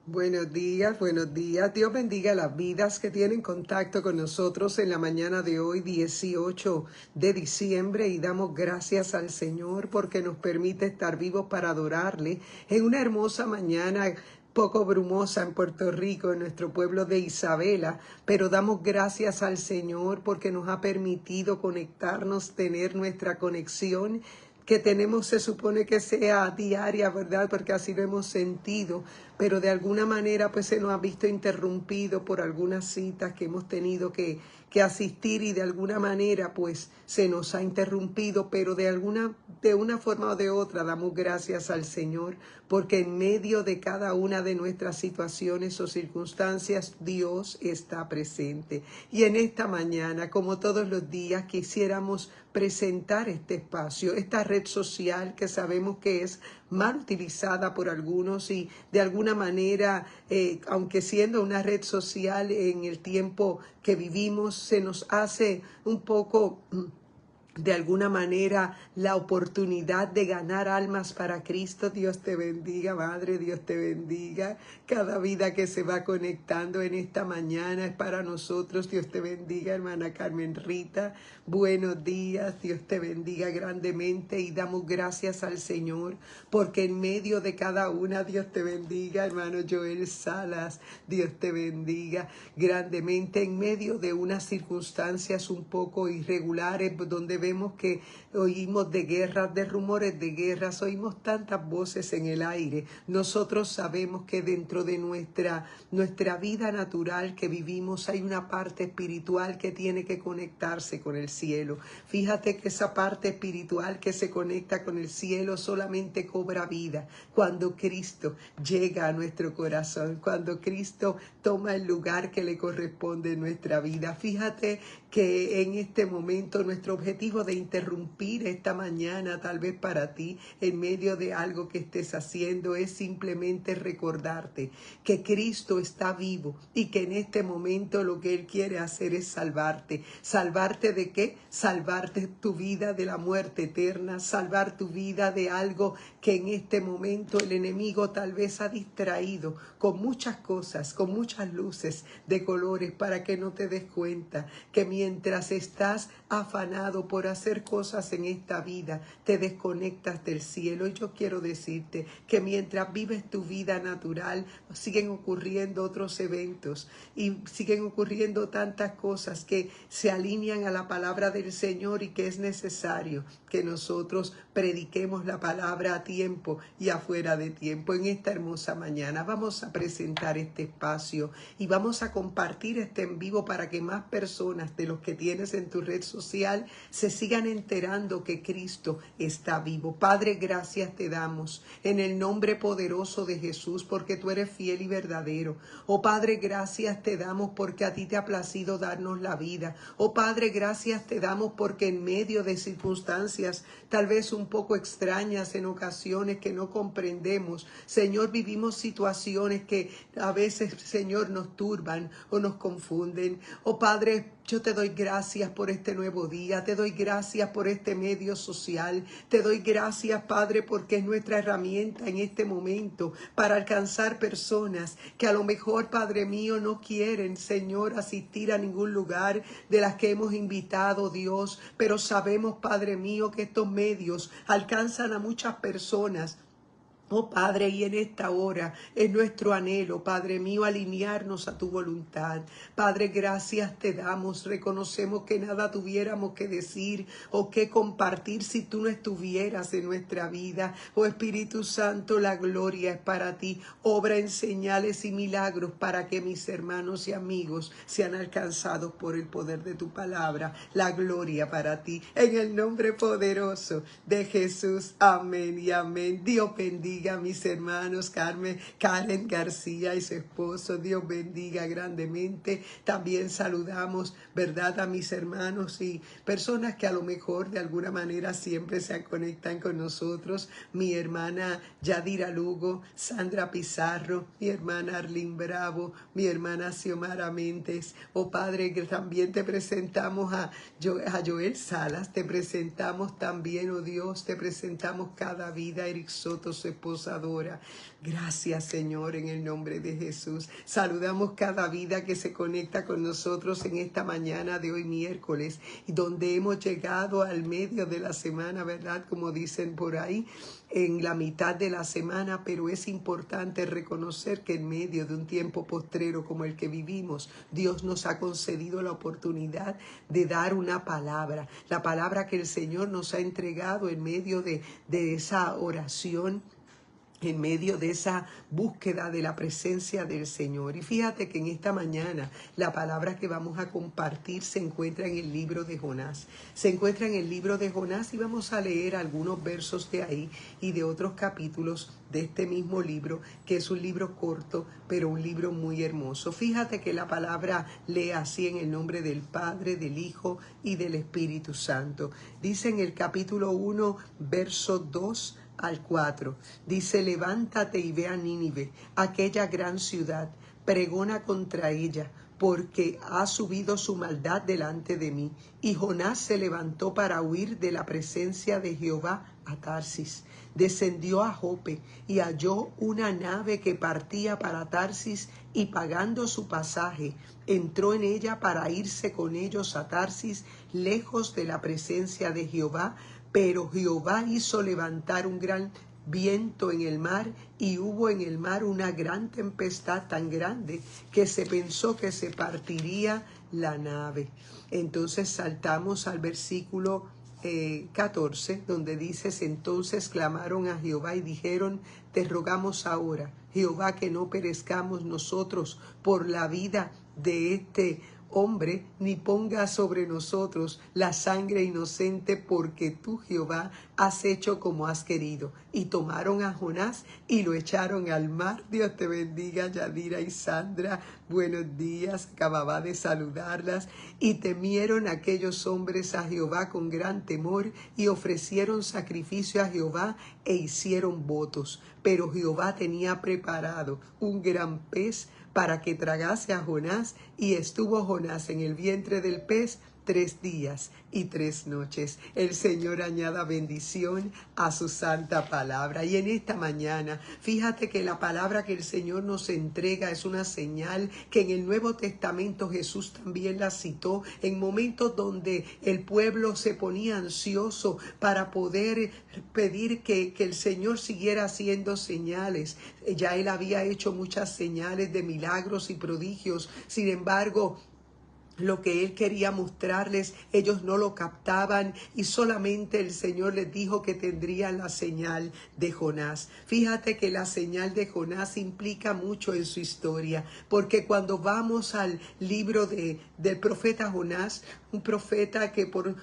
Buenos días, buenos días. Dios bendiga las vidas que tienen contacto con nosotros en la mañana de hoy, 18 de diciembre, y damos gracias al Señor porque nos permite estar vivos para adorarle en una hermosa mañana poco brumosa en Puerto Rico, en nuestro pueblo de Isabela, pero damos gracias al Señor porque nos ha permitido conectarnos, tener nuestra conexión que tenemos, se supone que sea diaria, ¿verdad? Porque así lo hemos sentido, pero de alguna manera pues se nos ha visto interrumpido por algunas citas que hemos tenido que asistir, y de alguna manera pues se nos ha interrumpido, pero de una forma o de otra damos gracias al Señor porque en medio de cada una de nuestras situaciones o circunstancias Dios está presente. Y en esta mañana, como todos los días, quisiéramos presentar este espacio, esta red social que sabemos que es mal utilizada por algunos y de alguna manera, aunque siendo una red social en el tiempo que vivimos, se nos hace un poco de alguna manera la oportunidad de ganar almas para Cristo. Dios te bendiga, Madre, Dios te bendiga. Cada vida que se va conectando en esta mañana es para nosotros. Dios te bendiga, hermana Carmen Rita. Buenos días, Dios te bendiga grandemente y damos gracias al Señor porque en medio de cada una, Dios te bendiga, hermano Joel Salas. Dios te bendiga grandemente en medio de unas circunstancias un poco irregulares donde vemos que oímos de guerras, de rumores de guerras, oímos tantas voces en el aire. Nosotros sabemos que dentro de nuestra vida natural que vivimos hay una parte espiritual que tiene que conectarse con el cielo. Fíjate que esa parte espiritual que se conecta con el cielo solamente cobra vida cuando Cristo llega a nuestro corazón, cuando Cristo toma el lugar que le corresponde en nuestra vida. Fíjate que en este momento nuestro objetivo de interrumpir esta mañana, tal vez para ti, en medio de algo que estés haciendo, es simplemente recordarte que Cristo está vivo y que en este momento lo que Él quiere hacer es salvarte. ¿Salvarte de qué? Salvarte tu vida de la muerte eterna, salvar tu vida de algo que en este momento el enemigo tal vez ha distraído con muchas cosas, con muchas luces de colores para que no te des cuenta que mientras estás afanado por hacer cosas en esta vida, te desconectas del cielo. Y yo quiero decirte que mientras vives tu vida natural, siguen ocurriendo otros eventos y siguen ocurriendo tantas cosas que se alinean a la palabra del Señor y que es necesario que nosotros prediquemos la palabra a tiempo y afuera de tiempo. En esta hermosa mañana vamos a presentar este espacio y vamos a compartir este en vivo para que más personas de los que tienes en tu red social se sigan enterando que Cristo está vivo. Padre, gracias te damos en el nombre poderoso de Jesús porque tú eres fiel y verdadero. Oh Padre, gracias te damos porque a ti te ha placido darnos la vida. Oh Padre, gracias te damos porque en medio de circunstancias tal vez un poco extrañas en ocasiones que no comprendemos, Señor, vivimos situaciones que a veces, Señor, nos turban o nos confunden. Oh Padre, yo te doy gracias por este nuevo día, te doy gracias por este medio social, te doy gracias, Padre, porque es nuestra herramienta en este momento para alcanzar personas que a lo mejor, Padre mío, no quieren, Señor, asistir a ningún lugar de las que hemos invitado, Dios, pero sabemos, Padre mío, que estos medios alcanzan a muchas personas. Oh Padre, y en esta hora es nuestro anhelo, Padre mío, alinearnos a tu voluntad. Padre, gracias te damos. Reconocemos que nada tuviéramos que decir o que compartir si tú no estuvieras en nuestra vida. Oh Espíritu Santo, la gloria es para ti. Obra en señales y milagros para que mis hermanos y amigos sean alcanzados por el poder de tu palabra. La gloria para ti. En el nombre poderoso de Jesús. Amén y amén. Dios bendiga a mis hermanos Karen García y su esposo. Dios bendiga grandemente. También saludamos, ¿verdad?, a mis hermanos y personas que a lo mejor de alguna manera siempre se conectan con nosotros. Mi hermana Yadira Lugo, Sandra Pizarro, mi hermana Arlene Bravo, mi hermana Xiomara Méndez. Oh Padre, que también te presentamos a Joel Salas, te presentamos también, oh Dios, te presentamos cada vida, Eric Soto, su esposo, esposa Dora. Gracias, Señor, en el nombre de Jesús. Saludamos cada vida que se conecta con nosotros en esta mañana de hoy miércoles, y donde hemos llegado al medio de la semana, ¿verdad? Como dicen por ahí, en la mitad de la semana, pero es importante reconocer que en medio de un tiempo postrero como el que vivimos, Dios nos ha concedido la oportunidad de dar una palabra, la palabra que el Señor nos ha entregado en medio de esa oración, en medio de esa búsqueda de la presencia del Señor. Y fíjate que en esta mañana la palabra que vamos a compartir se encuentra en el libro de Jonás. Se encuentra en el libro de Jonás y vamos a leer algunos versos de ahí y de otros capítulos de este mismo libro, que es un libro corto, pero un libro muy hermoso. Fíjate que la palabra lee así en el nombre del Padre, del Hijo y del Espíritu Santo. Dice en el capítulo 1, verso 2 al 4, dice: levántate y ve a Nínive, aquella gran ciudad, pregona contra ella, porque ha subido su maldad delante de mí. Y Jonás se levantó para huir de la presencia de Jehová a Tarsis. Descendió a Jope y halló una nave que partía para Tarsis, y pagando su pasaje, entró en ella para irse con ellos a Tarsis, lejos de la presencia de Jehová. Pero Jehová hizo levantar un gran viento en el mar, y hubo en el mar una gran tempestad tan grande que se pensó que se partiría la nave. Entonces saltamos al versículo 14, donde dices: entonces clamaron a Jehová y dijeron: te rogamos ahora, Jehová, que no perezcamos nosotros por la vida de este hombre, ni ponga sobre nosotros la sangre inocente, porque tú, Jehová, has hecho como has querido. Y tomaron a Jonás y lo echaron al mar. Dios te bendiga, Yadira y Sandra. Buenos días, acababa de saludarlas. Y temieron aquellos hombres a Jehová con gran temor, y ofrecieron sacrificio a Jehová e hicieron votos. Pero Jehová tenía preparado un gran pez para que tragase a Jonás, y estuvo Jonás en el vientre del pez 3 días y 3 noches. El Señor añada bendición a su santa palabra. Y en esta mañana, fíjate que la palabra que el Señor nos entrega es una señal que en el Nuevo Testamento Jesús también la citó en momentos donde el pueblo se ponía ansioso para poder pedir que el Señor siguiera haciendo señales. Ya Él había hecho muchas señales de milagros y prodigios. Sin embargo, lo que Él quería mostrarles, ellos no lo captaban, y solamente el Señor les dijo que tendrían la señal de Jonás. Fíjate que la señal de Jonás implica mucho en su historia, porque cuando vamos al libro del profeta Jonás, un profeta que por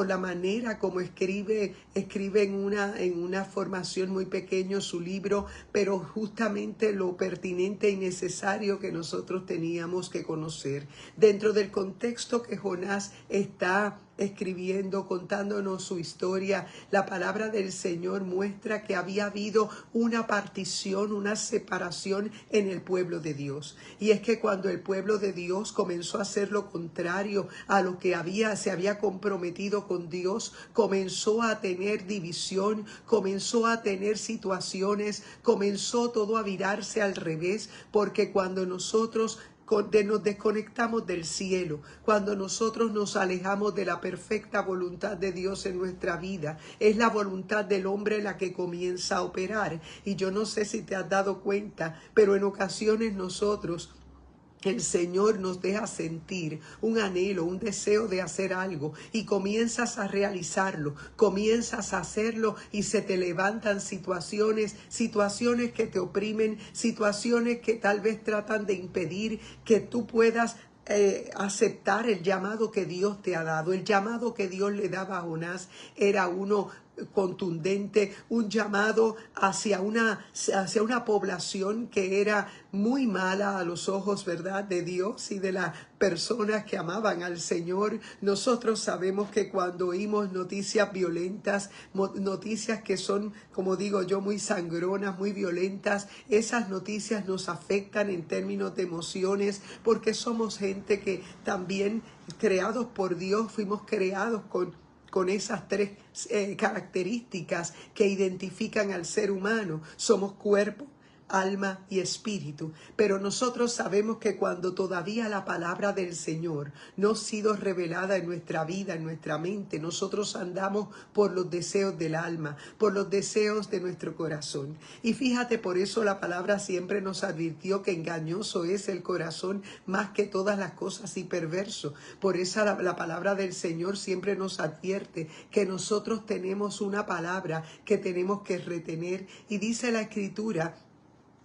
la manera como escribe en una formación muy pequeña su libro, pero justamente lo pertinente y necesario que nosotros teníamos que conocer. Dentro del contexto que Jonás está escribiendo, contándonos su historia, la palabra del Señor muestra que había habido una partición, una separación en el pueblo de Dios. Y es que cuando el pueblo de Dios comenzó a hacer lo contrario a lo que se había comprometido con Dios, comenzó a tener división, comenzó a tener situaciones, comenzó todo a virarse al revés, porque cuando nosotros nos desconectamos del cielo, cuando nosotros nos alejamos de la perfecta voluntad de Dios en nuestra vida, es la voluntad del hombre la que comienza a operar. Y yo no sé si te has dado cuenta, pero en ocasiones nosotros, el Señor nos deja sentir un anhelo, un deseo de hacer algo, y comienzas a realizarlo, comienzas a hacerlo, y se te levantan situaciones que te oprimen, situaciones que tal vez tratan de impedir que tú puedas aceptar el llamado que Dios te ha dado. El llamado que Dios le daba a Jonás era uno contundente, un llamado hacia una población que era muy mala a los ojos, ¿verdad?, de Dios y de las personas que amaban al Señor. Nosotros sabemos que cuando oímos noticias violentas, noticias que son, como digo yo, muy sangronas, muy violentas, esas noticias nos afectan en términos de emociones, porque somos gente que también, creados por Dios, fuimos creados con con esas tres características que identifican al ser humano. Somos cuerpo, alma y espíritu, pero nosotros sabemos que cuando todavía la palabra del Señor no ha sido revelada en nuestra vida, en nuestra mente, nosotros andamos por los deseos del alma, por los deseos de nuestro corazón. Y fíjate, por eso la palabra siempre nos advirtió que engañoso es el corazón más que todas las cosas y perverso. Por eso la palabra del Señor siempre nos advierte que nosotros tenemos una palabra que tenemos que retener, y dice la Escritura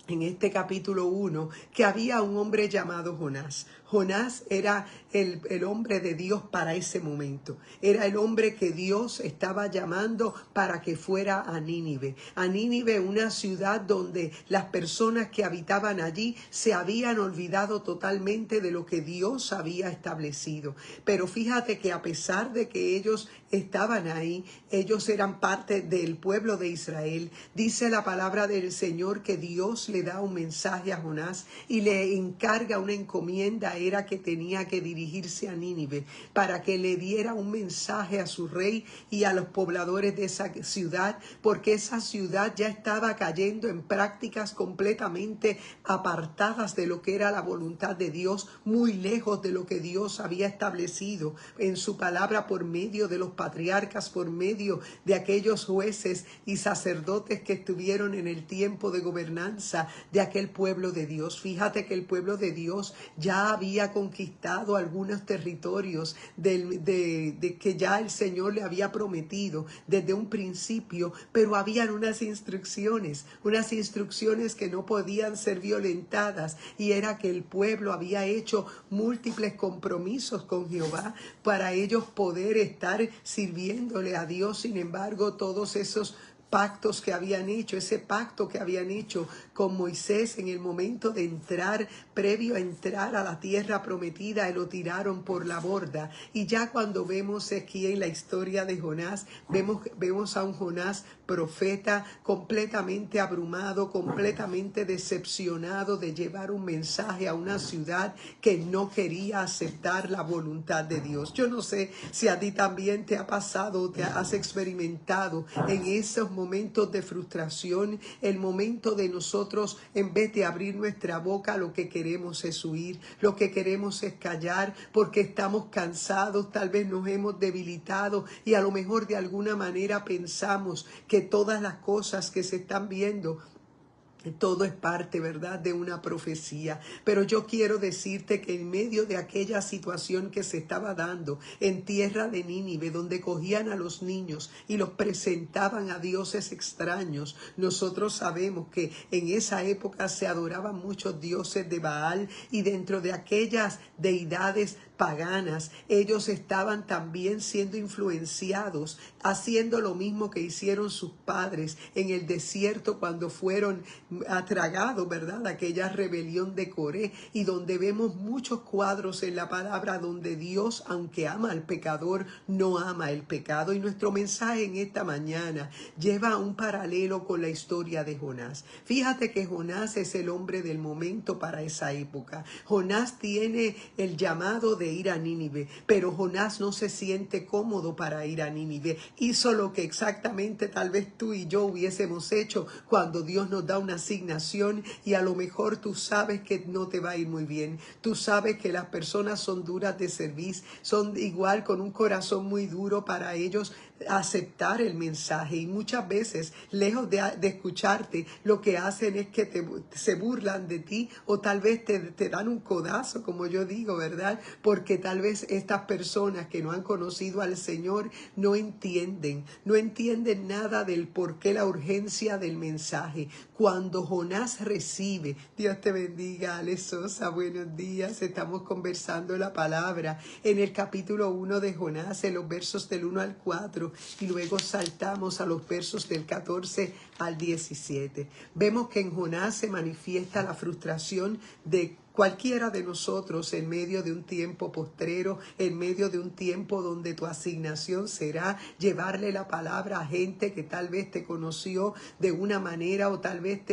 en este capítulo 1, que había un hombre llamado Jonás. Jonás era el hombre de Dios para ese momento. Era el hombre que Dios estaba llamando para que fuera a Nínive. A Nínive, una ciudad donde las personas que habitaban allí se habían olvidado totalmente de lo que Dios había establecido. Pero fíjate que a pesar de que ellos estaban ahí, ellos eran parte del pueblo de Israel. Dice la palabra del Señor que Dios le da un mensaje a Jonás y le encarga una encomienda. Era que tenía que dirigirse a Nínive para que le diera un mensaje a su rey y a los pobladores de esa ciudad, porque esa ciudad ya estaba cayendo en prácticas completamente apartadas de lo que era la voluntad de Dios, muy lejos de lo que Dios había establecido en su palabra por medio de los patriarcas, por medio de aquellos jueces y sacerdotes que estuvieron en el tiempo de gobernanza de aquel pueblo de Dios. Fíjate que el pueblo de Dios ya había conquistado algunos territorios de que ya el Señor le había prometido desde un principio, pero habían unas instrucciones que no podían ser violentadas, y era que el pueblo había hecho múltiples compromisos con Jehová para ellos poder estar sirviéndole a Dios. Sin embargo, todos esos pactos que habían hecho, ese pacto que habían hecho con Moisés en el momento de entrar, previo a entrar a la tierra prometida, lo tiraron por la borda. Y ya cuando vemos aquí en la historia de Jonás, vemos a un Jonás profeta completamente abrumado, completamente decepcionado de llevar un mensaje a una ciudad que no quería aceptar la voluntad de Dios. Yo no sé si a ti también te ha pasado, te has experimentado en esos momentos de frustración, el momento de nosotros, en vez de abrir nuestra boca, lo que queremos es huir, lo que queremos es callar, porque estamos cansados, tal vez nos hemos debilitado y a lo mejor de alguna manera pensamos que todas las cosas que se están viendo, todo es parte, ¿verdad?, de una profecía. Pero yo quiero decirte que en medio de aquella situación que se estaba dando en tierra de Nínive, donde cogían a los niños y los presentaban a dioses extraños, nosotros sabemos que en esa época se adoraban muchos dioses de Baal, y dentro de aquellas deidades paganas, ellos estaban también siendo influenciados, haciendo lo mismo que hicieron sus padres en el desierto cuando fueron atragados, ¿verdad?, aquella rebelión de Coré, y donde vemos muchos cuadros en la palabra donde Dios, aunque ama al pecador, no ama el pecado. Y nuestro mensaje en esta mañana lleva un paralelo con la historia de Jonás. Fíjate que Jonás es el hombre del momento para esa época. Jonás tiene el llamado de ir a Nínive, pero Jonás no se siente cómodo para ir a Nínive. Hizo lo que exactamente tal vez tú y yo hubiésemos hecho cuando Dios nos da una asignación, y a lo mejor tú sabes que no te va a ir muy bien. Tú sabes que las personas son duras de servir, son igual con un corazón muy duro para ellos aceptar el mensaje, y muchas veces lejos de escucharte, lo que hacen es que se burlan de ti, o tal vez te dan un codazo, como yo digo, ¿verdad? Porque tal vez estas personas que no han conocido al Señor no entienden nada del por qué la urgencia del mensaje. Cuando Jonás recibe, Dios te bendiga, Ale Sosa, buenos días, estamos conversando la palabra en el capítulo 1 de Jonás, en los versos del 1 al 4, y luego saltamos a los versos del 14 al 17. Vemos que en Jonás se manifiesta la frustración de Cualquiera de nosotros en medio de un tiempo postrero, en medio de un tiempo donde tu asignación será llevarle la palabra a gente que tal vez te conoció de una manera o tal vez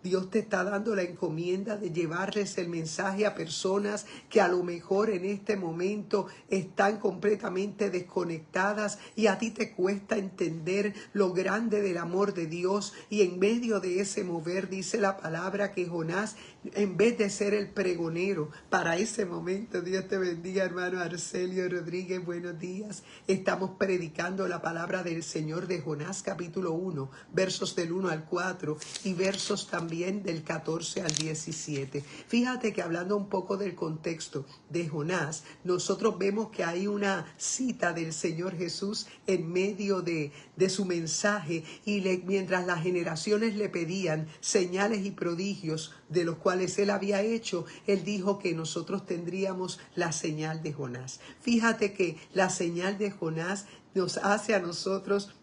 Dios te está dando la encomienda de llevarles el mensaje a personas que a lo mejor en este momento están completamente desconectadas y a ti te cuesta entender lo grande del amor de Dios, y en medio de ese mover dice la palabra que Jonás, en vez de ser el pregonero para ese momento, Dios te bendiga, hermano Arcelio Rodríguez, buenos días. Estamos predicando la palabra del Señor de Jonás capítulo 1, versos del 1 al 4 y versos también del 14 al 17. Fíjate que hablando un poco del contexto de Jonás, nosotros vemos que hay una cita del Señor Jesús en medio de su mensaje, y mientras las generaciones le pedían señales y prodigios de los cuales él había hecho, él dijo que nosotros tendríamos la señal de Jonás. Fíjate que la señal de Jonás nos hace a nosotros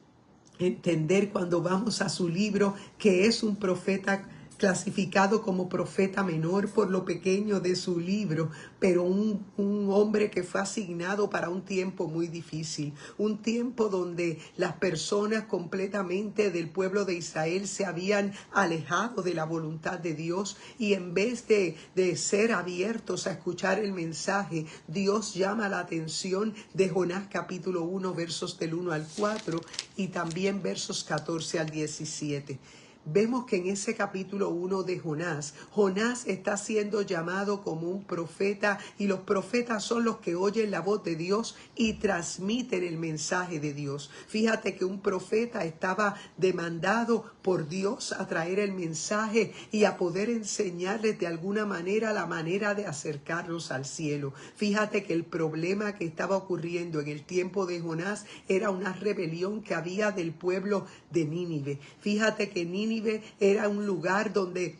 entender cuando vamos a su libro que es un profeta clasificado como profeta menor por lo pequeño de su libro, pero un hombre que fue asignado para un tiempo muy difícil, un tiempo donde las personas completamente del pueblo de Israel se habían alejado de la voluntad de Dios, y en vez de ser abiertos a escuchar el mensaje, Dios llama la atención de Jonás capítulo 1, versos del 1 al 4 y también versos 14 al 17. Vemos que en ese capítulo 1 de Jonás, Jonás está siendo llamado como un profeta, y los profetas son los que oyen la voz de Dios y transmiten el mensaje de Dios. Fíjate que un profeta estaba demandado por Dios a traer el mensaje y a poder enseñarles de alguna manera la manera de acercarnos al cielo. Fíjate que el problema que estaba ocurriendo en el tiempo de Jonás era una rebelión que había del pueblo de Nínive. Fíjate que Nínive era un lugar donde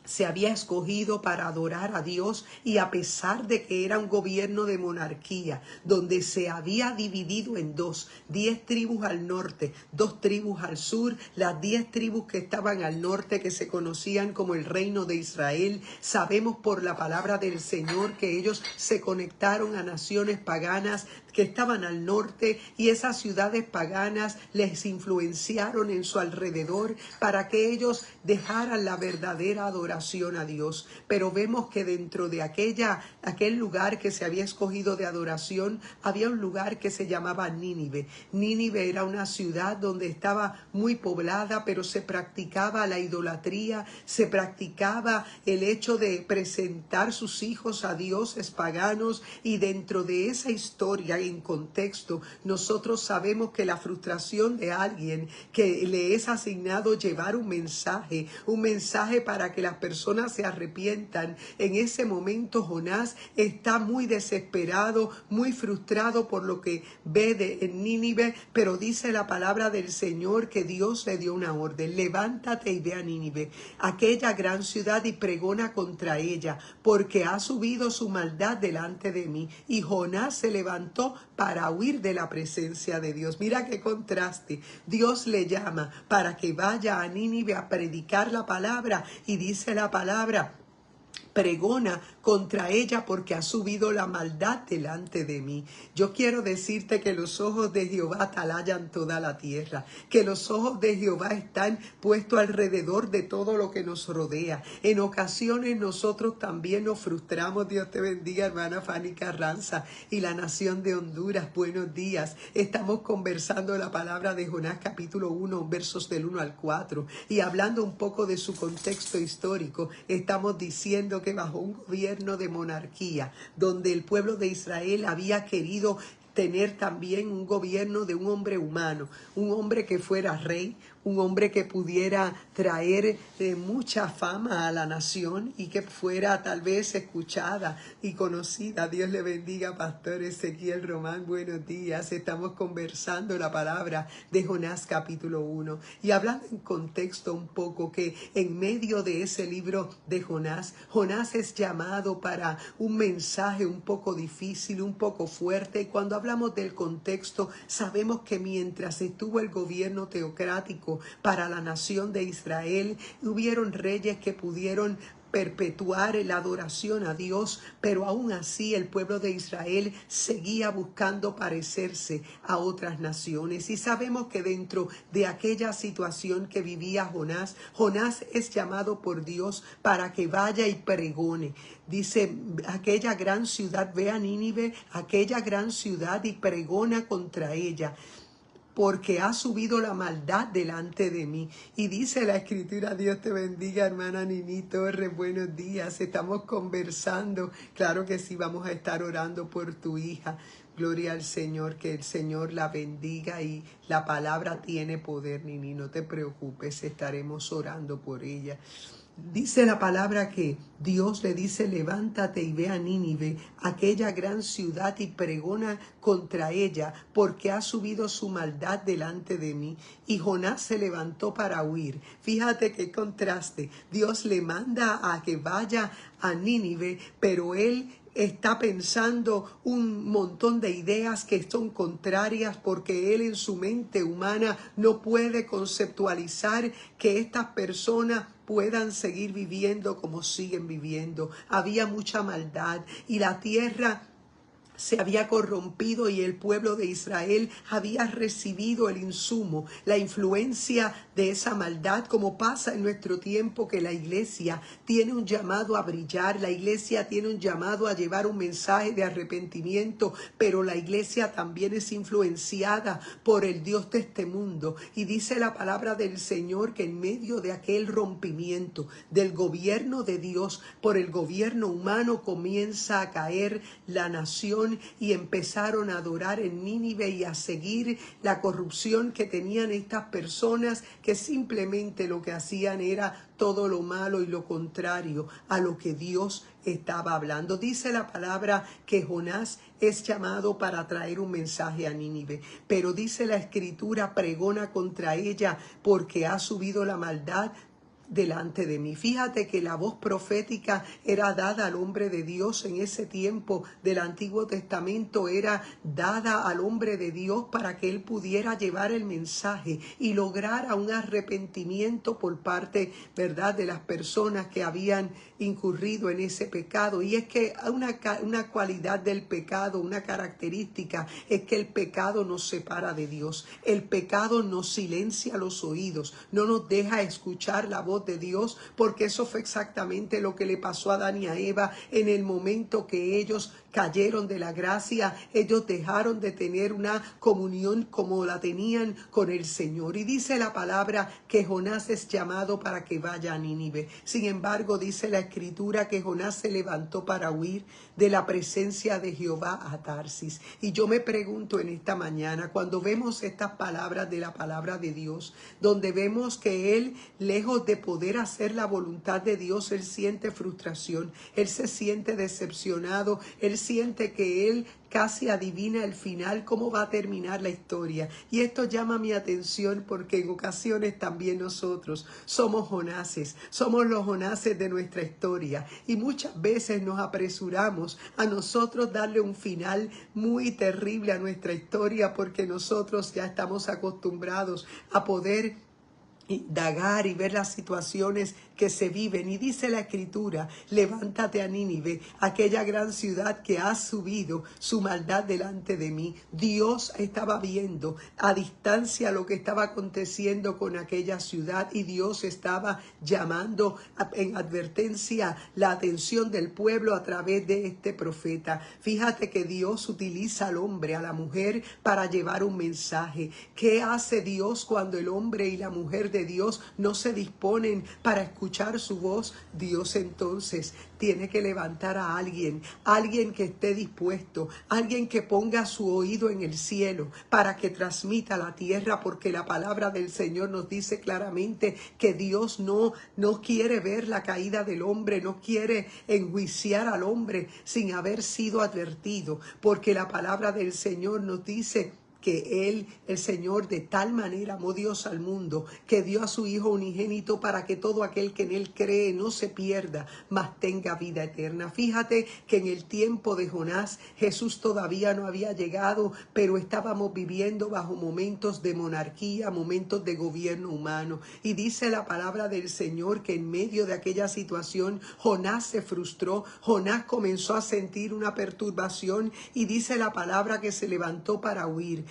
se había escogido para adorar a Dios, y a pesar de que era un gobierno de monarquía, donde se había dividido en dos, 10 tribus al norte, 2 tribus al sur, las 10 tribus que estaban al norte, que se conocían como el reino de Israel, sabemos por la palabra del Señor que ellos se conectaron a naciones paganas que estaban al norte, y esas ciudades paganas les influenciaron en su alrededor para que ellos dejaran la verdadera adoración a Dios. Pero vemos que dentro de aquel lugar que se había escogido de adoración, había un lugar que se llamaba Nínive. Nínive era una ciudad donde estaba muy poblada, pero se practicaba la idolatría, se practicaba el hecho de presentar sus hijos a dioses paganos, y dentro de esa historia, en contexto, nosotros sabemos que la frustración de alguien que le es asignado llevar un mensaje para que las personas se arrepientan, en ese momento Jonás está muy desesperado, muy frustrado por lo que ve en Nínive, pero dice la palabra del Señor que Dios le dio una orden: levántate y ve a Nínive, aquella gran ciudad, y pregona contra ella, porque ha subido su maldad delante de mí. Y Jonás se levantó para huir de la presencia de Dios. Mira qué contraste. Dios le llama para que vaya a Nínive a predicar la palabra, y dice la palabra: pregona contra ella porque ha subido la maldad delante de mí. Yo quiero decirte que los ojos de Jehová atalayan toda la tierra, que los ojos de Jehová están puestos alrededor de todo lo que nos rodea. En ocasiones nosotros también nos frustramos. Dios te bendiga, hermana Fanny Carranza y la nación de Honduras. Buenos días. Estamos conversando la palabra de Jonás capítulo 1, versos del 1 al 4, y hablando un poco de su contexto histórico. Estamos diciendo que bajo un gobierno de monarquía, donde el pueblo de Israel había querido tener también un gobierno de un hombre humano, un hombre que fuera rey, un hombre que pudiera traer mucha fama a la nación y que fuera tal vez escuchada y conocida. Dios le bendiga, Pastor Ezequiel Román, buenos días. Estamos conversando la palabra de Jonás capítulo 1 y hablando en contexto un poco que en medio de ese libro de Jonás, Jonás es llamado para un mensaje un poco difícil, un poco fuerte. Y cuando hablamos del contexto, sabemos que mientras estuvo el gobierno teocrático para la nación de Israel, hubieron reyes que pudieron perpetuar la adoración a Dios, pero aún así el pueblo de Israel seguía buscando parecerse a otras naciones. Y sabemos que dentro de aquella situación que vivía Jonás, Jonás es llamado por Dios para que vaya y pregone. Dice, aquella gran ciudad, ve a Nínive, aquella gran ciudad, y pregona contra ella, porque ha subido la maldad delante de mí. Y dice la Escritura, Dios te bendiga, hermana Nini Torres, buenos días, estamos conversando, claro que sí, vamos a estar orando por tu hija. Gloria al Señor, que el Señor la bendiga, y la palabra tiene poder, Nini, no te preocupes, estaremos orando por ella. Dice la palabra que Dios le dice, levántate y ve a Nínive, aquella gran ciudad, y pregona contra ella, porque ha subido su maldad delante de mí. Y Jonás se levantó para huir. Fíjate qué contraste. Dios le manda a que vaya a Nínive, pero él está pensando un montón de ideas que son contrarias, porque él en su mente humana no puede conceptualizar que estas personas puedan seguir viviendo como siguen viviendo. Había mucha maldad y la tierra se había corrompido, y el pueblo de Israel había recibido el insumo, la influencia de esa maldad, como pasa en nuestro tiempo, que la iglesia tiene un llamado a brillar, la iglesia tiene un llamado a llevar un mensaje de arrepentimiento, pero la iglesia también es influenciada por el Dios de este mundo. Y dice la palabra del Señor que en medio de aquel rompimiento del gobierno de Dios por el gobierno humano, comienza a caer la nación, y empezaron a adorar en Nínive y a seguir la corrupción que tenían estas personas, que simplemente lo que hacían era todo lo malo y lo contrario a lo que Dios estaba hablando. Dice la palabra que Jonás es llamado para traer un mensaje a Nínive, pero dice la Escritura, pregona contra ella, porque ha subido la maldad delante de mí. Fíjate que la voz profética era dada al hombre de Dios en ese tiempo del Antiguo Testamento, era dada al hombre de Dios para que él pudiera llevar el mensaje y lograra un arrepentimiento por parte, ¿verdad?, de las personas que habían incurrido en ese pecado. Y es que una cualidad del pecado, una característica, es que el pecado nos separa de Dios. El pecado nos silencia los oídos, no nos deja escuchar la voz de Dios, porque eso fue exactamente lo que le pasó a Adán y a Eva en el momento que ellos cayeron de la gracia. Ellos dejaron de tener una comunión como la tenían con el Señor. Y dice la palabra que Jonás es llamado para que vaya a Nínive. Sin embargo, dice la Escritura que Jonás se levantó para huir de la presencia de Jehová a Tarsis. Y yo me pregunto en esta mañana, cuando vemos estas palabras de la palabra de Dios, donde vemos que él, lejos de poder hacer la voluntad de Dios, él siente frustración, él se siente decepcionado, él siente que él casi adivina el final, cómo va a terminar la historia. Y esto llama mi atención, porque en ocasiones también nosotros somos Jonases, somos los Jonases de nuestra historia, y muchas veces nos apresuramos a nosotros darle un final muy terrible a nuestra historia, porque nosotros ya estamos acostumbrados a poder indagar y ver las situaciones que se viven. Y dice la Escritura, levántate a Nínive, aquella gran ciudad que ha subido su maldad delante de mí. Dios estaba viendo a distancia lo que estaba aconteciendo con aquella ciudad, y Dios estaba llamando en advertencia la atención del pueblo a través de este profeta. Fíjate que Dios utiliza al hombre, a la mujer, para llevar un mensaje. ¿Qué hace Dios cuando el hombre y la mujer de Dios no se disponen para escuchar su voz? Dios entonces tiene que levantar a alguien que esté dispuesto, alguien que ponga su oído en el cielo para que transmita a la tierra, porque la palabra del Señor nos dice claramente que Dios no quiere ver la caída del hombre, no quiere enjuiciar al hombre sin haber sido advertido, porque la palabra del Señor nos dice que el Señor, de tal manera amó Dios al mundo, que dio a su Hijo unigénito para que todo aquel que en él cree no se pierda, mas tenga vida eterna. Fíjate que en el tiempo de Jonás, Jesús todavía no había llegado, pero estábamos viviendo bajo momentos de monarquía, momentos de gobierno humano. Y dice la palabra del Señor que en medio de aquella situación, Jonás se frustró, Jonás comenzó a sentir una perturbación y dice la palabra que se levantó para huir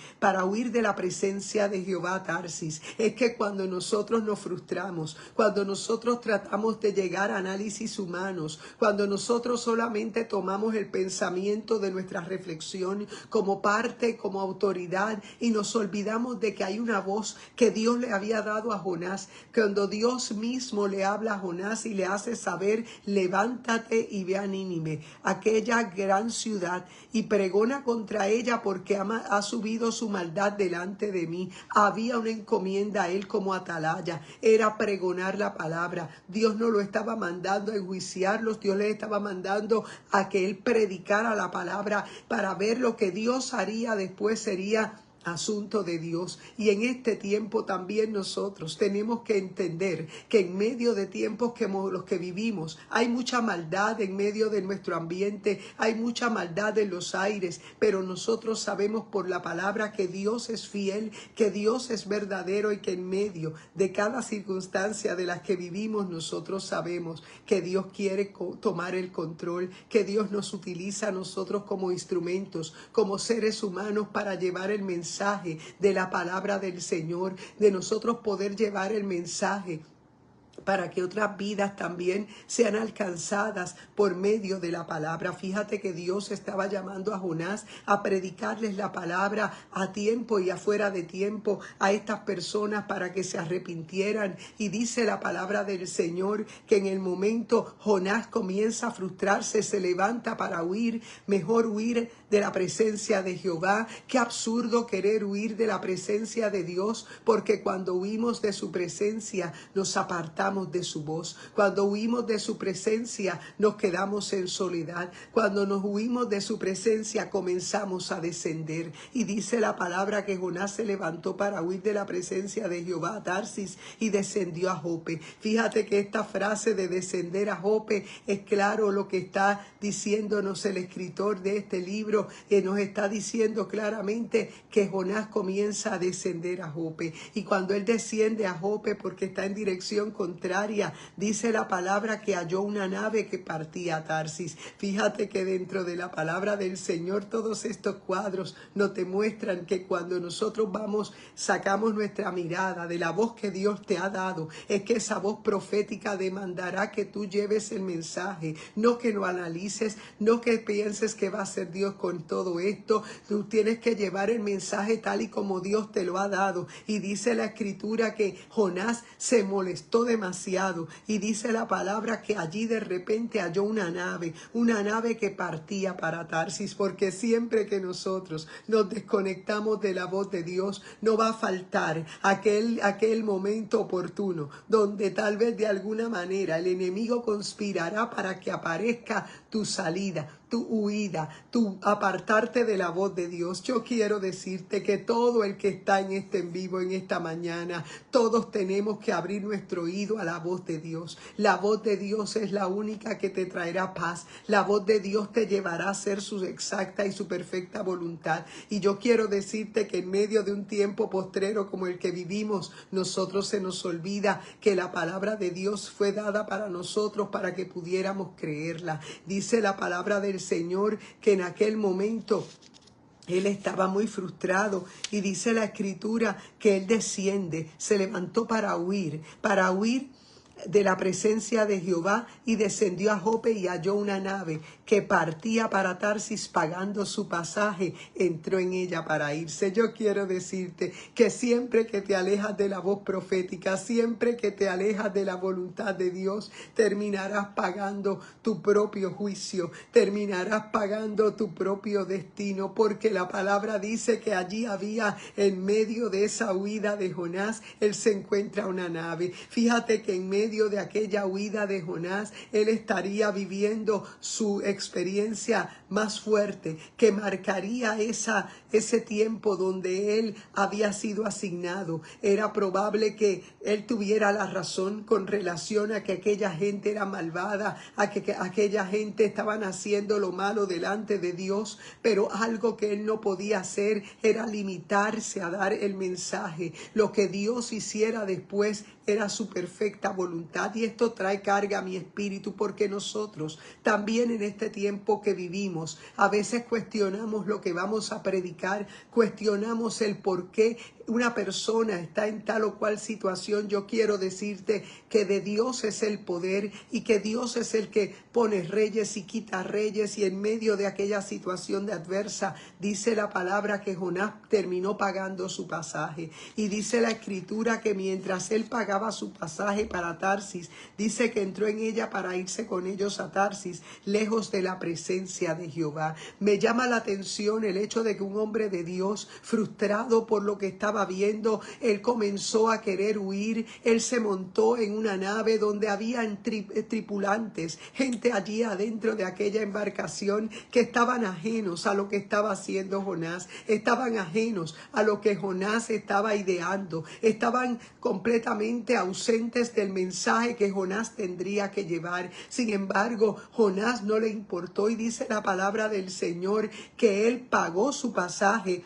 de la presencia de Jehová Tarsis. Es que cuando nosotros nos frustramos, cuando nosotros tratamos de llegar a análisis humanos, cuando nosotros solamente tomamos el pensamiento de nuestra reflexión como parte, como autoridad, y nos olvidamos de que hay una voz que Dios le había dado a Jonás, cuando Dios mismo le habla a Jonás y le hace saber: levántate y ve a Nínive, aquella gran ciudad, y pregona contra ella, porque ha subido su maldad delante de mí. Había una encomienda a él como atalaya, era pregonar la palabra. Dios no lo estaba mandando a enjuiciarlos, Dios le estaba mandando a que él predicara la palabra para ver lo que Dios haría después. Sería asunto de Dios. Y en este tiempo también nosotros tenemos que entender que en medio de tiempos como los que vivimos, hay mucha maldad en medio de nuestro ambiente, hay mucha maldad en los aires, pero nosotros sabemos por la palabra que Dios es fiel, que Dios es verdadero, y que en medio de cada circunstancia de las que vivimos, nosotros sabemos que Dios quiere tomar el control, que Dios nos utiliza a nosotros como instrumentos, como seres humanos, para llevar el mensaje de la palabra del Señor, de nosotros poder llevar el mensaje para que otras vidas también sean alcanzadas por medio de la palabra. Fíjate que Dios estaba llamando a Jonás a predicarles la palabra a tiempo y afuera de tiempo a estas personas para que se arrepintieran. Y dice la palabra del Señor que en el momento Jonás comienza a frustrarse, se levanta para huir. Mejor huir de la presencia de Jehová. Qué absurdo querer huir de la presencia de Dios, porque cuando huimos de su presencia nos apartamos de su voz. Cuando huimos de su presencia nos quedamos en soledad. Cuando nos huimos de su presencia comenzamos a descender. Y dice la palabra que Jonás se levantó para huir de la presencia de Jehová a Tarsis y descendió a Jope. Fíjate que esta frase de descender a Jope es claro lo que está diciéndonos el escritor de este libro, que nos está diciendo claramente que Jonás comienza a descender a Jope. Y cuando él desciende a Jope, porque está en dirección contraria, dice la palabra que halló una nave que partía a Tarsis. Fíjate que dentro de la palabra del Señor todos estos cuadros nos demuestran que cuando nosotros sacamos nuestra mirada de la voz que Dios te ha dado, es que esa voz profética demandará que tú lleves el mensaje, no que lo analices, no que pienses que va a ser Dios con todo esto. Tú tienes que llevar el mensaje tal y como Dios te lo ha dado. Y dice la escritura que Jonás se molestó demasiado, y dice la palabra que allí de repente halló una nave que partía para Tarsis, porque siempre que nosotros nos desconectamos de la voz de Dios, no va a faltar aquel momento oportuno donde tal vez de alguna manera el enemigo conspirará para que aparezca tu salida, tu huida, tu apartarte de la voz de Dios. Yo quiero decirte que todo el que está en este en vivo, en esta mañana, todos tenemos que abrir nuestro oído a la voz de Dios. La voz de Dios es la única que te traerá paz. La voz de Dios te llevará a hacer su exacta y su perfecta voluntad. Y yo quiero decirte que en medio de un tiempo postrero como el que vivimos, nosotros se nos olvida que la palabra de Dios fue dada para nosotros para que pudiéramos creerla. Dice la palabra del Señor que en aquel momento él estaba muy frustrado, y dice la escritura que él desciende, se levantó para huir de la presencia de Jehová, y descendió a Jope y halló una nave que partía para Tarsis. Pagando su pasaje, entró en ella para irse. Yo quiero decirte que siempre que te alejas de la voz profética, siempre que te alejas de la voluntad de Dios, terminarás pagando tu propio juicio, terminarás pagando tu propio destino, porque la palabra dice que allí había, en medio de esa huida de Jonás, él se encuentra una nave. Fíjate que en medio medio de aquella huida de Jonás, él estaría viviendo su experiencia más fuerte, que marcaría ese tiempo donde él había sido asignado. Era probable que él tuviera la razón con relación a que aquella gente era malvada, a que aquella gente estaban haciendo lo malo delante de Dios, pero algo que él no podía hacer era limitarse a dar el mensaje. Lo que Dios hiciera después era su perfecta voluntad, y esto trae carga a mi espíritu, porque nosotros también en este tiempo que vivimos a veces cuestionamos lo que vamos a predicar, cuestionamos el por qué una persona está en tal o cual situación. Yo quiero decirte que de Dios es el poder, y que Dios es el que pone reyes y quita reyes, y en medio de aquella situación de adversa dice la palabra que Jonás terminó pagando su pasaje, y dice la escritura que mientras él pagaba su pasaje para Tarsis, dice que entró en ella para irse con ellos a Tarsis, lejos de la presencia de Jehová. Me llama la atención el hecho de que un hombre de Dios, frustrado por lo que estaba viendo, él comenzó a querer huir. Él se montó en una nave donde habían tripulantes, gente allí adentro de aquella embarcación que estaban ajenos a lo que estaba haciendo Jonás, estaban ajenos a lo que Jonás estaba ideando, estaban completamente ausentes del mensaje que Jonás tendría que llevar. Sin embargo, Jonás no le importó, y dice la palabra del Señor que él pagó su pasaje.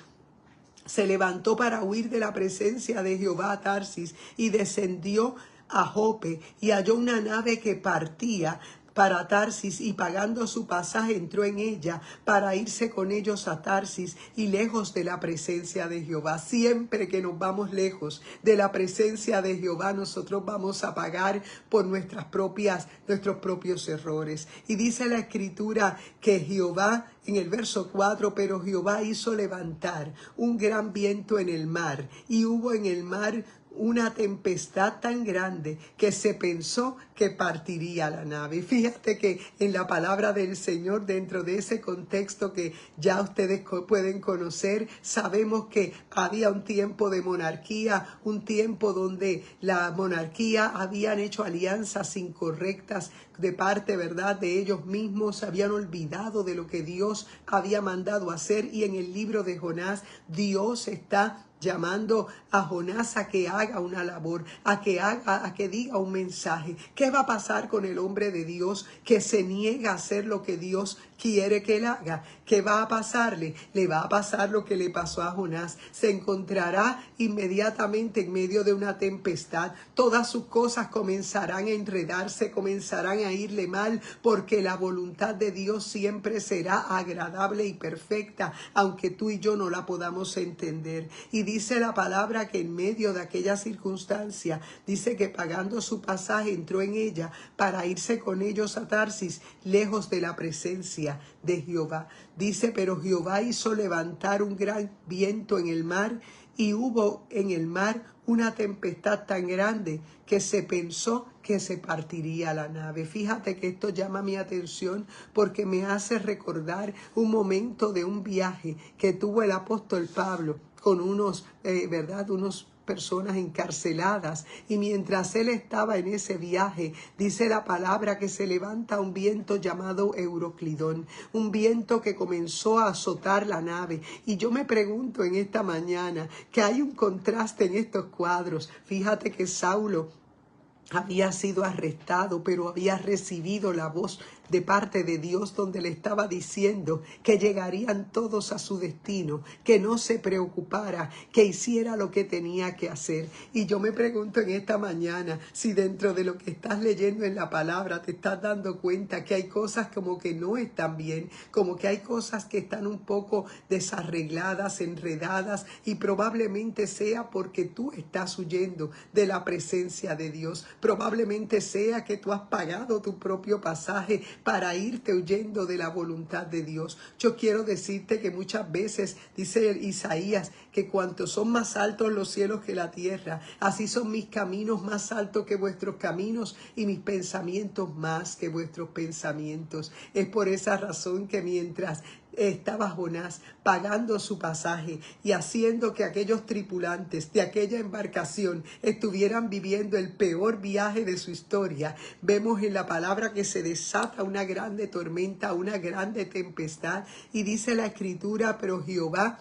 Se levantó para huir de la presencia de Jehová a Tarsis, y descendió a Jope, y halló una nave que partía para Tarsis, y pagando su pasaje entró en ella para irse con ellos a Tarsis, y lejos de la presencia de Jehová. Siempre que nos vamos lejos de la presencia de Jehová, nosotros vamos a pagar por nuestros propios errores. Y dice la escritura que Jehová, en el verso 4, pero Jehová hizo levantar un gran viento en el mar, y hubo en el mar una tempestad tan grande que se pensó que partiría la nave. Fíjate que en la palabra del Señor, dentro de ese contexto que ya ustedes pueden conocer, sabemos que había un tiempo de monarquía, un tiempo donde la monarquía habían hecho alianzas incorrectas de parte, ¿verdad?, de ellos mismos, habían olvidado de lo que Dios había mandado hacer. Y en el libro de Jonás, Dios está llamando a Jonás a que haga una labor, a que diga un mensaje. ¿Qué va a pasar con el hombre de Dios que se niega a hacer lo que Dios quiere que él haga? ¿Qué va a pasarle? Le va a pasar lo que le pasó a Jonás. Se encontrará inmediatamente en medio de una tempestad. Todas sus cosas comenzarán a enredarse, comenzarán a irle mal, porque la voluntad de Dios siempre será agradable y perfecta, aunque tú y yo no la podamos entender. Y dice la palabra que en medio de aquella circunstancia, dice que pagando su pasaje entró en ella para irse con ellos a Tarsis, lejos de la presencia de Jehová. Dice, pero Jehová hizo levantar un gran viento en el mar, y hubo en el mar una tempestad tan grande que se pensó que se partiría la nave. Fíjate que esto llama mi atención, porque me hace recordar un momento de un viaje que tuvo el apóstol Pablo con unos personas encarceladas, y mientras él estaba en ese viaje, dice la palabra que se levanta un viento llamado Euroclidón, un viento que comenzó a azotar la nave. Y yo me pregunto en esta mañana que hay un contraste en estos cuadros. Fíjate que Saulo había sido arrestado, pero había recibido la voz de parte de Dios donde le estaba diciendo que llegarían todos a su destino, que no se preocupara, que hiciera lo que tenía que hacer. Y yo me pregunto en esta mañana si dentro de lo que estás leyendo en la palabra te estás dando cuenta que hay cosas como que no están bien, como que hay cosas que están un poco desarregladas, enredadas, y probablemente sea porque tú estás huyendo de la presencia de Dios. Probablemente sea que tú has pagado tu propio pasaje para irte huyendo de la voluntad de Dios. Yo quiero decirte que muchas veces, dice Isaías, que cuantos son más altos los cielos que la tierra, así son mis caminos más altos que vuestros caminos, y mis pensamientos más que vuestros pensamientos. Es por esa razón que mientras estaba Jonás pagando su pasaje y haciendo que aquellos tripulantes de aquella embarcación estuvieran viviendo el peor viaje de su historia. Vemos en la palabra que se desata una grande tormenta, una grande tempestad, y dice la escritura: pero Jehová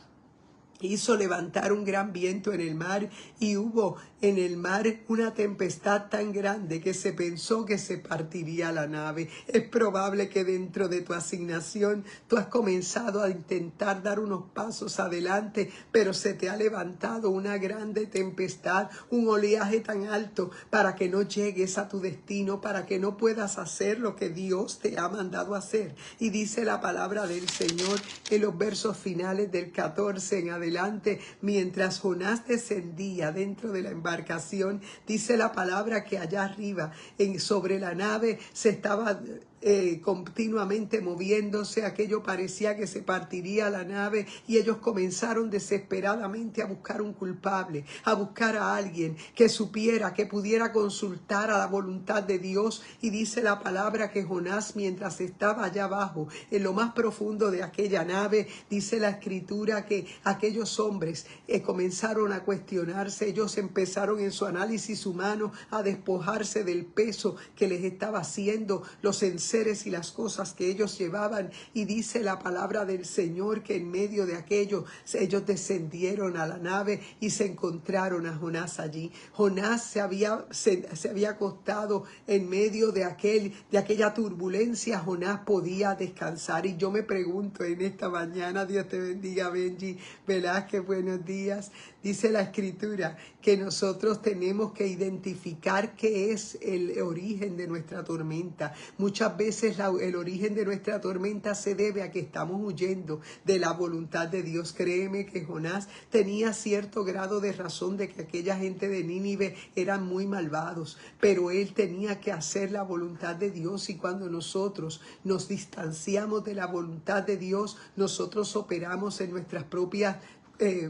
hizo levantar un gran viento en el mar, y hubo en el mar una tempestad tan grande que se pensó que se partiría la nave. Es probable que dentro de tu asignación tú has comenzado a intentar dar unos pasos adelante, pero se te ha levantado una grande tempestad, un oleaje tan alto para que no llegues a tu destino, para que no puedas hacer lo que Dios te ha mandado hacer. Y dice la palabra del Señor en los versos finales del 14 en adelante: mientras Jonás descendía dentro de la embarcación, dice la palabra que allá arriba, sobre la nave, se estaba continuamente moviéndose. Aquello parecía que se partiría la nave, y ellos comenzaron desesperadamente a buscar un culpable, a buscar a alguien que supiera, que pudiera consultar a la voluntad de Dios. Y dice la palabra que Jonás, mientras estaba allá abajo, en lo más profundo de aquella nave, dice la escritura que aquellos hombres comenzaron a cuestionarse. Ellos empezaron en su análisis humano a despojarse del peso que les estaba haciendo los enseres y las cosas que ellos llevaban. Y dice la palabra del Señor que en medio de aquello ellos descendieron a la nave y se encontraron a Jonás allí. Jonás se había acostado en medio de aquella turbulencia. Jonás podía descansar. Y yo me pregunto en esta mañana, Dios te bendiga, Benji Velázquez, buenos días. Dice la escritura que nosotros tenemos que identificar qué es el origen de nuestra tormenta. Muchas veces el origen de nuestra tormenta se debe a que estamos huyendo de la voluntad de Dios. Créeme que Jonás tenía cierto grado de razón de que aquella gente de Nínive eran muy malvados, pero él tenía que hacer la voluntad de Dios. Y cuando nosotros nos distanciamos de la voluntad de Dios, nosotros operamos en nuestras propias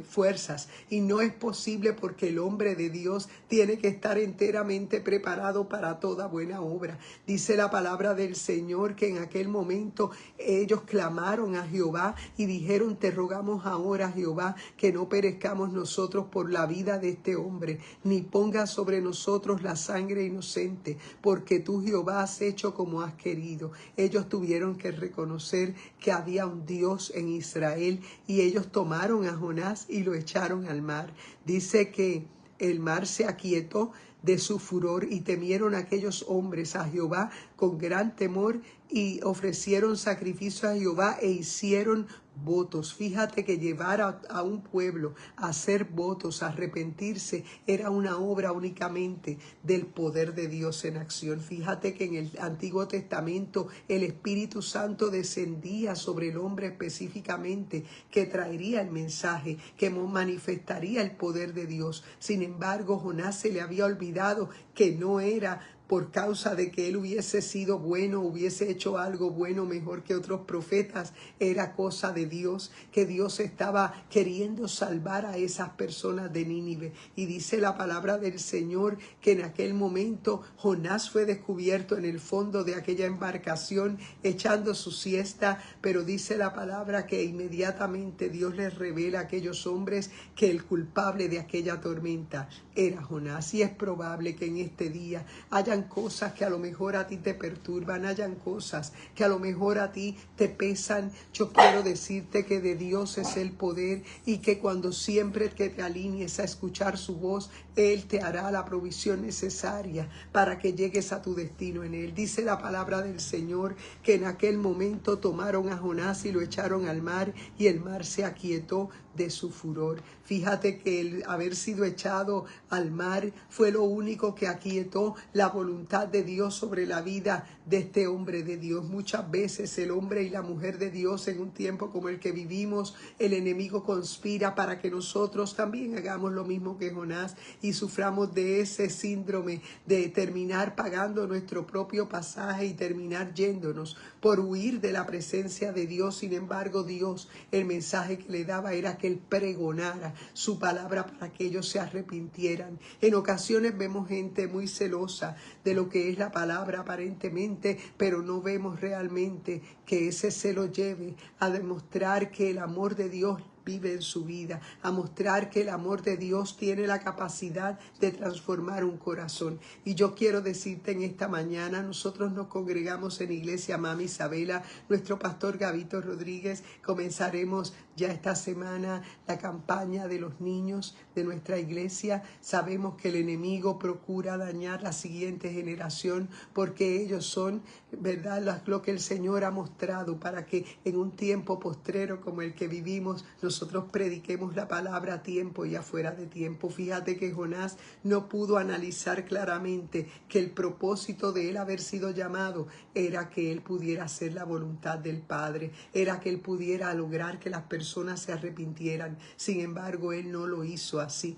fuerzas, y no es posible, porque el hombre de Dios tiene que estar enteramente preparado para toda buena obra. Dice la palabra del Señor que en aquel momento ellos clamaron a Jehová y dijeron: te rogamos ahora, Jehová, que no perezcamos nosotros por la vida de este hombre, ni pongas sobre nosotros la sangre inocente, porque tú, Jehová, has hecho como has querido. Ellos tuvieron que reconocer que había un Dios en Israel, y ellos tomaron a Jonás y lo echaron al mar. Dice que el mar se aquietó de su furor, y temieron aquellos hombres a Jehová con gran temor, y ofrecieron sacrificio a Jehová e hicieron votos. Fíjate que llevar a un pueblo a hacer votos, a arrepentirse, era una obra únicamente del poder de Dios en acción. Fíjate que en el Antiguo Testamento el Espíritu Santo descendía sobre el hombre específicamente, que traería el mensaje, que manifestaría el poder de Dios. Sin embargo, Jonás se le había olvidado que no era por causa de que él hubiese sido bueno, hubiese hecho algo bueno mejor que otros profetas. Era cosa de Dios, que Dios estaba queriendo salvar a esas personas de Nínive. Y dice la palabra del Señor que en aquel momento Jonás fue descubierto en el fondo de aquella embarcación echando su siesta, pero dice la palabra que inmediatamente Dios les revela a aquellos hombres que el culpable de aquella tormenta era Jonás. Y es probable que en este día hayan cosas que a lo mejor a ti te perturban, hayan cosas que a lo mejor a ti te pesan. Yo quiero decirte que de Dios es el poder, y que cuando siempre que te alinees a escuchar su voz, Él te hará la provisión necesaria para que llegues a tu destino en Él. Dice la palabra del Señor que en aquel momento tomaron a Jonás y lo echaron al mar, y el mar se aquietó de su furor. Fíjate que el haber sido echado al mar fue lo único que aquietó la voluntad de Dios sobre la vida de este hombre de Dios. Muchas veces el hombre y la mujer de Dios, en un tiempo como el que vivimos, el enemigo conspira para que nosotros también hagamos lo mismo que Jonás y suframos de ese síndrome de terminar pagando nuestro propio pasaje y terminar yéndonos por huir de la presencia de Dios. Sin embargo, Dios, el mensaje que le daba era que Él pregonara su palabra para que ellos se arrepintieran. En ocasiones vemos gente muy celosa de lo que es la palabra aparentemente, aparente, pero no vemos realmente que ese celo lleve a demostrar que el amor de Dios vive en su vida, a mostrar que el amor de Dios tiene la capacidad de transformar un corazón. Y yo quiero decirte en esta mañana, nosotros nos congregamos en Iglesia Mami Isabela, nuestro pastor Gabito Rodríguez, comenzaremos ya esta semana la campaña de los niños de nuestra iglesia. Sabemos que el enemigo procura dañar la siguiente generación porque ellos son, ¿verdad?, lo que el Señor ha mostrado para que en un tiempo postrero como el que vivimos, nosotros prediquemos la palabra a tiempo y afuera de tiempo. Fíjate que Jonás no pudo analizar claramente que el propósito de él haber sido llamado era que él pudiera hacer la voluntad del Padre, era que él pudiera lograr que las personas se arrepintieran. Sin embargo, él no lo hizo así.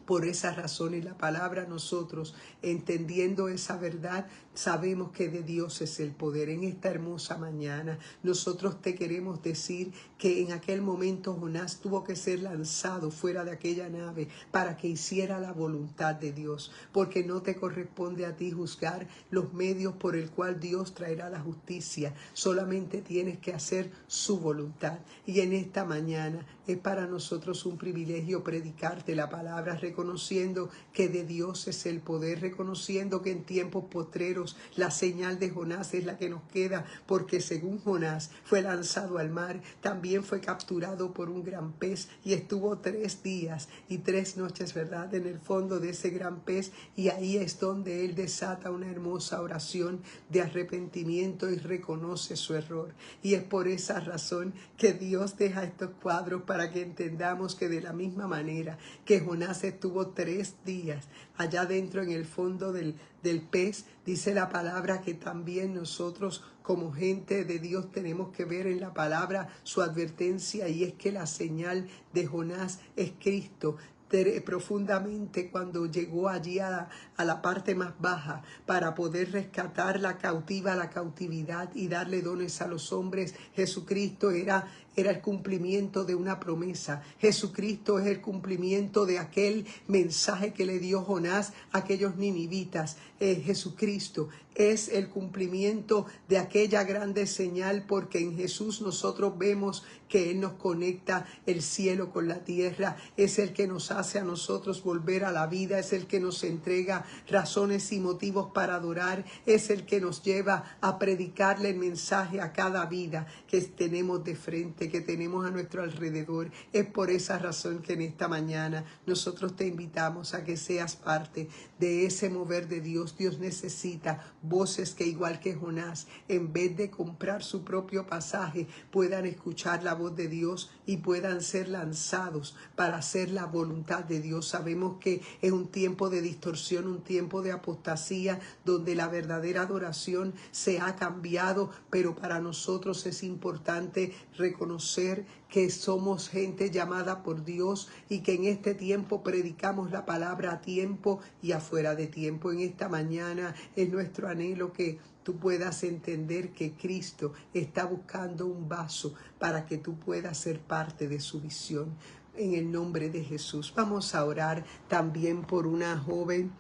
Por esa razón en la palabra nosotros, entendiendo esa verdad, sabemos que de Dios es el poder. En esta hermosa mañana nosotros te queremos decir que en aquel momento Jonás tuvo que ser lanzado fuera de aquella nave para que hiciera la voluntad de Dios, porque no te corresponde a ti juzgar los medios por el cual Dios traerá la justicia. Solamente tienes que hacer su voluntad. Y en esta mañana es para nosotros un privilegio predicarte la palabra, reconociendo que de Dios es el poder, reconociendo que en tiempos postreros la señal de Jonás es la que nos queda, porque según Jonás fue lanzado al mar, también fue capturado por un gran pez y estuvo 3 días y 3 noches, ¿verdad?, en el fondo de ese gran pez, y ahí es donde él desata una hermosa oración de arrepentimiento y reconoce su error. Y es por esa razón que Dios deja estos cuadros para que entendamos que de la misma manera que Jonás estuvo 3 días allá dentro en el fondo del pez, dice la palabra que también nosotros como gente de Dios tenemos que ver en la palabra su advertencia, y es que la señal de Jonás es Cristo. Profundamente cuando llegó allí a la parte más baja para poder rescatar la cautiva, la cautividad, y darle dones a los hombres, Jesucristo era el cumplimiento de una promesa. Jesucristo es el cumplimiento de aquel mensaje que le dio Jonás a aquellos ninivitas. Jesucristo es el cumplimiento de aquella grande señal, porque en Jesús nosotros vemos que Él nos conecta el cielo con la tierra, es el que nos hace a nosotros volver a la vida, es el que nos entrega razones y motivos para adorar, es el que nos lleva a predicarle el mensaje a cada vida que tenemos de frente, que tenemos a nuestro alrededor. Es por esa razón que en esta mañana nosotros te invitamos a que seas parte de ese mover de Dios. Dios necesita voces que, igual que Jonás, en vez de comprar su propio pasaje, puedan escuchar la voz de Dios y puedan ser lanzados para hacer la voluntad de Dios. Sabemos que es un tiempo de distorsión, un tiempo de apostasía, donde la verdadera adoración se ha cambiado, pero para nosotros es importante reconocer que somos gente llamada por Dios y que en este tiempo predicamos la palabra a tiempo y afuera de tiempo. En esta mañana es nuestro anhelo que tú puedas entender que Cristo está buscando un vaso para que tú puedas ser parte de su visión. En el nombre de Jesús, vamos a orar también por una joven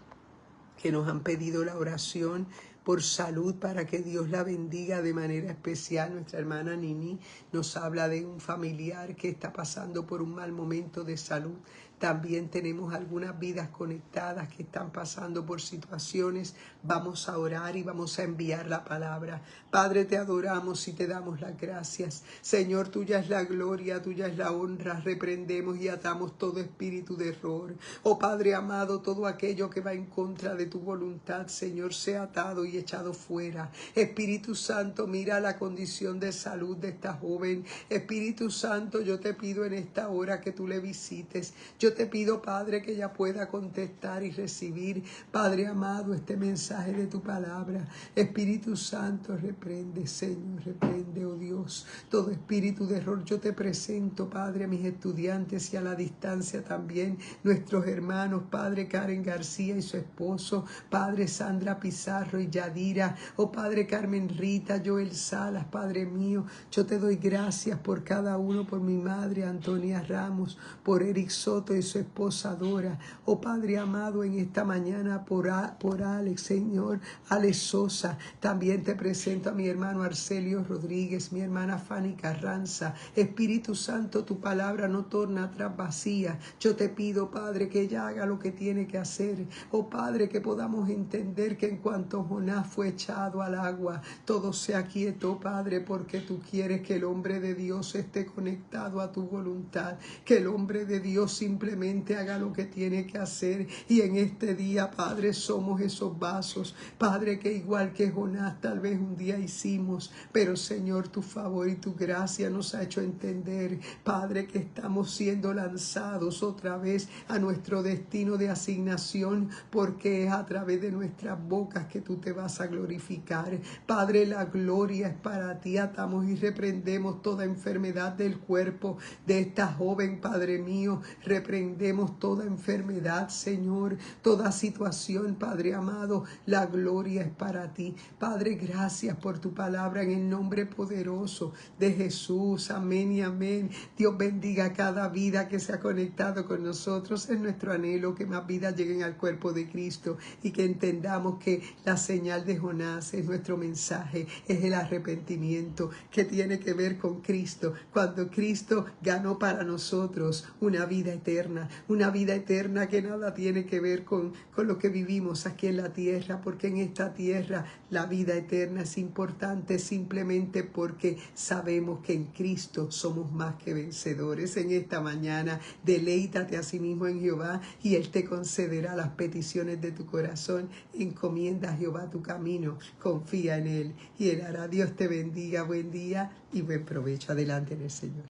que nos han pedido la oración por salud, para que Dios la bendiga de manera especial. Nuestra hermana Nini nos habla de un familiar que está pasando por un mal momento de salud. También tenemos algunas vidas conectadas que están pasando por situaciones. Vamos a orar y vamos a enviar la palabra. Padre, te adoramos y te damos las gracias. Señor, tuya es la gloria, tuya es la honra. Reprendemos y atamos todo espíritu de error. Oh Padre amado, todo aquello que va en contra de tu voluntad, Señor, sea atado y echado fuera. Espíritu Santo, mira la condición de salud de esta joven. Espíritu Santo, yo te pido en esta hora que tú le visites. Yo te pido, Padre, que ella pueda contestar y recibir, Padre amado, este mensaje de tu palabra. Espíritu Santo, reprende, Señor, reprende, oh Dios, todo espíritu de error. Yo te presento, Padre, a mis estudiantes y a la distancia también, nuestros hermanos, Padre Karen García y su esposo, Padre Sandra Pizarro y Yadira, oh Padre Carmen Rita, Joel Salas, Padre mío, yo te doy gracias por cada uno, por mi madre Antonia Ramos, por Eric Soto y de su esposa Dora. Oh Padre amado, en esta mañana por Alex, Señor, Alex Sosa. También te presento a mi hermano Arcelio Rodríguez, mi hermana Fanny Carranza. Espíritu Santo, tu palabra no torna atrás vacía. Yo te pido, Padre, que ella haga lo que tiene que hacer. Oh Padre, que podamos entender que en cuanto Jonás fue echado al agua, todo se aquietó, Padre, porque tú quieres que el hombre de Dios esté conectado a tu voluntad, que el hombre de Dios simplemente haga lo que tiene que hacer. Y en este día, Padre, somos esos vasos, Padre, que igual que Jonás tal vez un día hicimos, pero Señor, tu favor y tu gracia nos ha hecho entender, Padre, que estamos siendo lanzados otra vez a nuestro destino de asignación, porque es a través de nuestras bocas que tú te vas a glorificar. Padre, la gloria es para ti. Atamos y reprendemos toda enfermedad del cuerpo de esta joven, Padre mío. Reprendemos toda enfermedad, Señor, toda situación, Padre amado. La gloria es para ti. Padre, gracias por tu palabra en el nombre poderoso de Jesús. Amén y amén. Dios bendiga cada vida que se ha conectado con nosotros. Es nuestro anhelo que más vidas lleguen al cuerpo de Cristo y que entendamos que la señal de Jonás es nuestro mensaje, es el arrepentimiento que tiene que ver con Cristo. Cuando Cristo ganó para nosotros una vida eterna que nada tiene que ver con lo que vivimos aquí en la tierra, porque en esta tierra la vida eterna es importante simplemente porque sabemos que en Cristo somos más que vencedores. En esta mañana, deleítate a sí mismo en Jehová y Él te concederá las peticiones de tu corazón. Encomienda a Jehová tu camino, confía en Él y Él hará. Dios te bendiga, buen día y buen provecho. Adelante en el Señor.